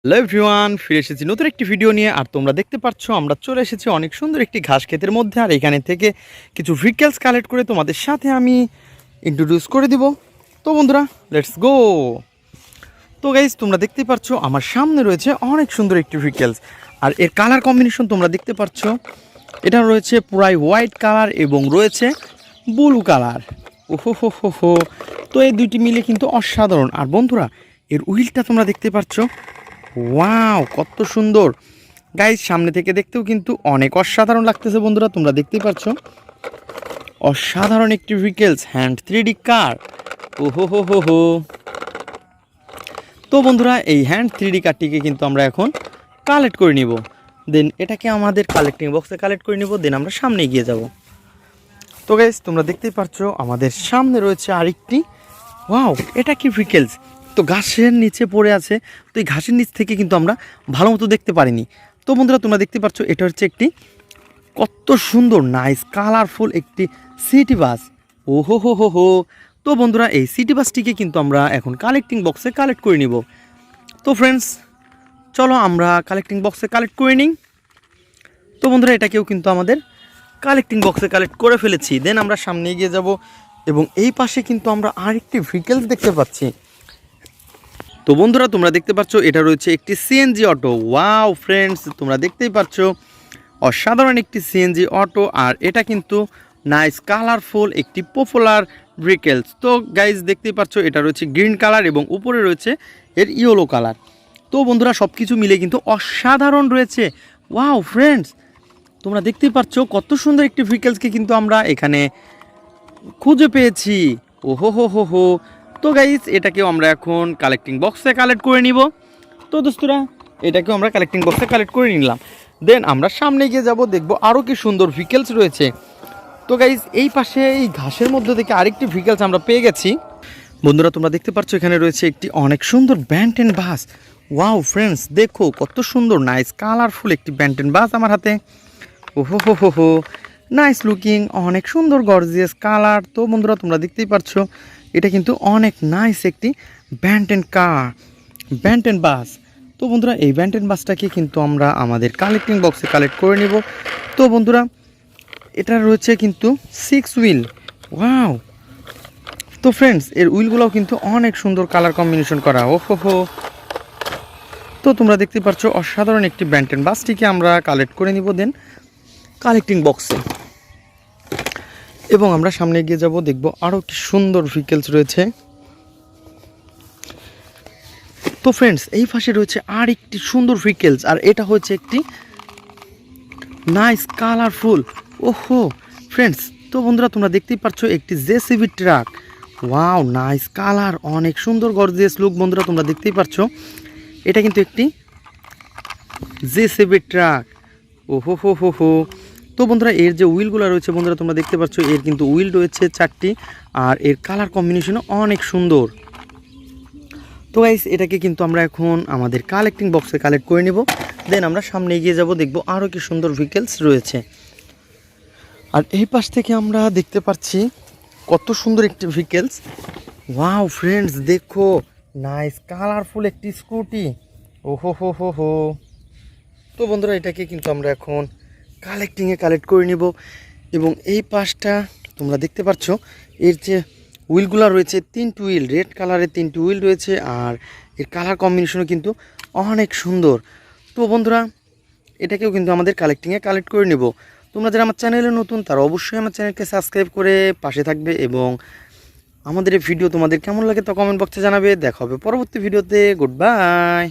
Hello everyone, ফিরে এসেছি নতুন একটি ভিডিও নিয়ে। আর তোমরা দেখতে পাচ্ছ আমরা চলে এসেছি অনেক সুন্দর একটি ঘাস ক্ষেতের মধ্যে। আর এখানে থেকে কিছু ভেহিকলস কালেক্ট করে তোমাদের সাথে আমি ইন্ট্রোডিউস করে দিব। তো বন্ধুরা, লেটস গো। তো গাইজ, তোমরা দেখতে পাচ্ছ আমার সামনে রয়েছে অনেক সুন্দর একটি ভেহিকলস। আর এর কালার কম্বিনেশন তোমরা দেখতে পাচ্ছ, এটা রয়েছে পুরাই হোয়াইট কালার এবং রয়েছে ব্লু কালার। ওহো হো হো হো। তো এই দুইটি মিলে কিন্তু অসাধারণ। আর বন্ধুরা, এর উইলটা তোমরা দেখতে পাচ্ছ, ওয়াও কত সুন্দর গাইজ। সামনে থেকে দেখতেও কিন্তু অনেক অসাধারণ লাগতেছে। বন্ধুরা, তোমরা দেখতেই পাচ্ছ অসাধারণ একটি ভেহিকলস, হ্যান্ড 3D কার। ওহো হো হো হো। তো বন্ধুরা, এই হ্যান্ড 3D কারটিকে কিন্তু আমরা এখন কালেক্ট করে নিব। দেন এটাকে আমাদের কালেক্টিং বক্সে কালেক্ট করে নিব। দেন আমরা সামনে এগিয়ে যাব। তো গাইজ, তোমরা দেখতেই পাচ্ছ আমাদের সামনে রয়েছে আরেকটি, ওয়াও এটা কি ভেহিকলস। তো ঘাসের নিচে পড়ে আছে। তো এই ঘাসের নিচ থেকে কিন্তু আমরা ভালো মতো দেখতে পারিনি। তো বন্ধুরা, তোমরা দেখতে পাচ্ছ এটা হচ্ছে একটি কত সুন্দর নাইস কালারফুল একটি সিটি বাস। ওহো হো হো হো। তো বন্ধুরা, এই সিটি বাসটিকে কিন্তু আমরা এখন কালেক্টিং বক্সে কালেক্ট করে নিব। তো ফ্রেন্ডস, চলো আমরা কালেক্টিং বক্সে কালেক্ট করে নিই। তো বন্ধুরা, এটাকেও কিন্তু আমাদের কালেক্টিং বক্সে কালেক্ট করে ফেলেছি। দেন আমরা সামনে এগিয়ে যাব এবং এই পাশে কিন্তু আমরা আরেকটি ভেহিকলস দেখতে পাচ্ছি। তো বন্ধুরা, তোমরা দেখতে পাচ্ছ এটা রয়েছে একটি সিএনজি অটো। ওয়াও ফ্রেন্ডস, তোমরা দেখতেই পাচ্ছ অসাধারণ একটি সিএনজি অটো। আর এটা কিন্তু নাইস কালারফুল একটি পপুলার ভেহিকলস। তো গাইজ, দেখতেই পাচ্ছ এটা রয়েছে গ্রিন কালার এবং উপরে রয়েছে এর ইয়েলো কালার। তো বন্ধুরা, সব কিছু মিলে কিন্তু অসাধারণ রয়েছে। ওয়াও ফ্রেন্ডস, তোমরা দেখতেই পাচ্ছ কত সুন্দর একটি ভেহিকলসকে কিন্তু আমরা এখানে খুঁজে পেয়েছি। ওহো হো হো হো। তো গাইস, এটাকেও আমরা এখন কালেক্টিং বক্সে কালেক্ট করে নিব। তো দোস্তরা, এটাকেও আমরা কালেক্টিং বক্সে কালেক্ট করে নিলাম। দেন আমরা সামনে গিয়ে যাব, দেখব আরও কি সুন্দর ভেহিকলস রয়েছে। তো গাইস, এই পাশে এই ঘাসের মধ্যে থেকে আরেকটি ভেহিকলস আমরা পেয়ে গেছি। বন্ধুরা, তোমরা দেখতে পাচ্ছ এখানে রয়েছে একটি অনেক সুন্দর ব্যান্টেন বাস। ওয়াও ফ্রেন্ডস, দেখো কত সুন্দর নাইস কালারফুল একটি ব্যান্টেন বাস আমার হাতে। ওহো হো হো হো, নাইস লুকিং, অনেক সুন্দর গর্জিয়াস কালার। তো বন্ধুরা, তোমরা দেখতেই পাচ্ছ এটা কিন্তু অনেক নাইস একটি ব্যান্টেন কার, ব্যান্টেন বাস। তো বন্ধুরা, এই ব্যান্টেন বাসটাকে কিন্তু আমরা আমাদের কালেক্টিং বক্সে কালেক্ট করে নিব। তো বন্ধুরা, এটা রয়েছে কিন্তু 6 হুইল। ওয়াও। তো ফ্রেন্ডস, এর হুইলগুলোও কিন্তু অনেক সুন্দর কালার কম্বিনেশন করা। ওহো হো। তো তোমরা দেখতে পাচ্ছ অসাধারণ একটি ব্যান্টেন বাসটিকে আমরা কালেক্ট করে নিব দেন কালেক্টিং বক্সে। এবং আমরা সামনে এগিয়ে যাব, দেখব আরও একটি সুন্দর ভেহিকলস রয়েছে। তো ফ্রেন্ডস, এই পাশে রয়েছে আর একটি সুন্দর ভেহিকলস। আর এটা হচ্ছে একটি নাইস কালারফুল। ওহো ফ্রেন্ডস, তো বন্ধুরা, তোমরা দেখতেই পাচ্ছ একটি JCB truck. Wow nice colour, অনেক সুন্দর গর্জিয়াস লুক। বন্ধুরা, তোমরা দেখতেই পাচ্ছ এটা কিন্তু একটি জেসিবি ট্রাক। ওহো হো হো হো। তো বন্ধুরা, এর যে হুইলগুলো রয়েছে, বন্ধুরা তোমরা দেখতে পাচ্ছ এর কিন্তু হুইল রয়েছে 4টি। আর এর কালার কম্বিনেশনও অনেক সুন্দর। তো গাইস, এটাকে কিন্তু আমরা এখন আমাদের কালেক্টিং বক্সে কালেক্ট করে নিব। দেন আমরা সামনে এগিয়ে যাব, দেখব আরও কি সুন্দর ভেহিকলস রয়েছে। আর এই পাশ থেকে আমরা দেখতে পাচ্ছি কত সুন্দর একটি ভেহিকলস। ওয়াও ফ্রেন্ডস, দেখো নাইস কালারফুল একটি স্কুটি। ওহো হো হো হো। তো বন্ধুরা, এটাকে কিন্তু আমরা এখন কালেক্টিংয়ে কালেক্ট করে নিব। এবং এই পাশটা তোমরা দেখতে পাচ্ছ এর যে হুইলগুলো রয়েছে, 3টি হুইল, রেড কালারের 3টি হুইল রয়েছে। আর এর কালার কম্বিনেশনও কিন্তু অনেক সুন্দর। তো বন্ধুরা, এটাকেও কিন্তু আমাদের কালেক্টিংয়ে কালেক্ট করে নেব। তোমরা যারা আমার চ্যানেলে নতুন, তারা অবশ্যই আমার চ্যানেলকে সাবস্ক্রাইব করে পাশে থাকবে। এবং আমাদের এই ভিডিও তোমাদের কেমন লাগে তা কমেন্ট বক্সে জানাবে। দেখা হবে পরবর্তী ভিডিওতে। Good bye.